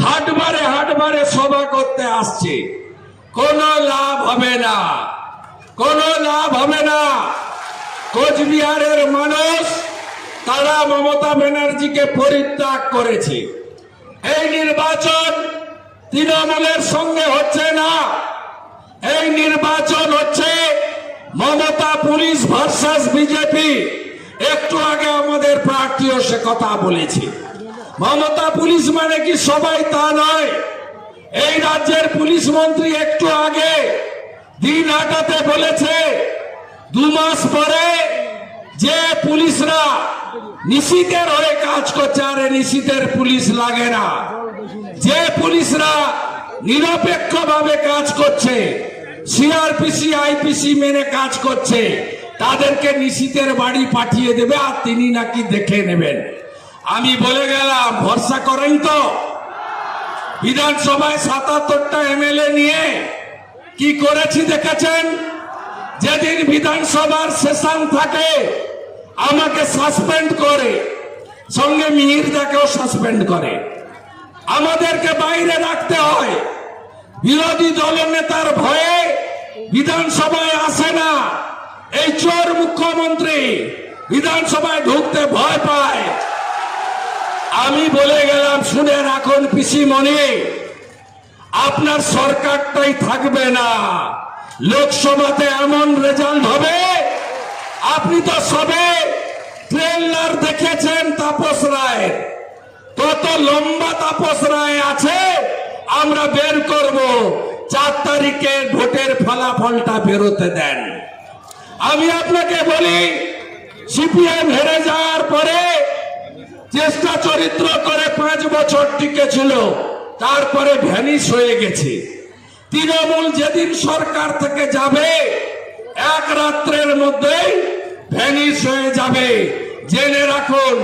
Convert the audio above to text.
হাটবারে হাটবারে সভা করতে আসছে, কোনো লাভ হবে না, কোনো লাভ হবে না। কোচবিহারের মানুষ তারা মমতা ব্যানার্জিকে পরিত্যাগ করেছে। এই নির্বাচন তৃণমূলের সঙ্গে হচ্ছে না, এই নির্বাচন হচ্ছে মমতা পুলিশ ভার্সাস বিজেপি। একটু আগে আমাদের প্রার্থীও সে কথা বলেছে। মমতা পুলিশ মানে কি সবাই তা নয়। এই রাজ্যের পুলিশ মন্ত্রী একটু আগে দিনহাটাতে বলেছে 2 মাস পরে যে পুলিশরা নিশীথের হয়ে কাজ করছে, আরে নিশীথের পুলিশ লাগে না, যে পুলিশরা নিরপেক্ষ ভাবে কাজ করছে, সিআরপিসি আইপিসি মেনে কাজ করছে, তাদেরকে নিশীথের বাড়ি পাঠিয়ে দেবে আর তিনি নাকি দেখে নেবেন। আমি বলে গেলাম, ভরসা করেন তো? বিধানসভায় 77টা এমএলএ নিয়ে কি করেছি দেখেছেন? যেদিন বিধানসভার সেশন থাকে আমাকে সাসপেন্ড করে, সঙ্গে মিহিরদাকেও সাসপেন্ড করে, আমাদেরকে বাইরে রাখতে হয়। বিরোধী দলনেতার ভয়ে বিধানসভায় আসে না। এই চোর মুখ্যমন্ত্রী বিধানসভায় ঢুকতে ভয় পায়। আমি বলে গেলাম, শুনে রাখুন পিসিমণি, আপনার সরকারটাই থাকবে না। লোকসভাতে এমন রেজাল্ট হবে, আপনি তো সবে ট্রেলার দেখেছেন তাপস রায়, কত লম্বা তাপস রায় আছে আমরা বের করব। 4 তারিখে ভোটের ফলাফলটা বেরোতে দেন। আমি আপনাকে বলি, সিপিএম হেরে যাওয়ার পরে চেষ্টা চরিত্র করে 5 বছর টিকেছিল, তারপরে ভ্যানিশ হয়ে গেছে। তৃণমূল যেদিন সরকার থেকে যাবে, 1 রাত্রের মধ্যেই ভ্যানিশ হয়ে যাবে। জেনে রাখুন,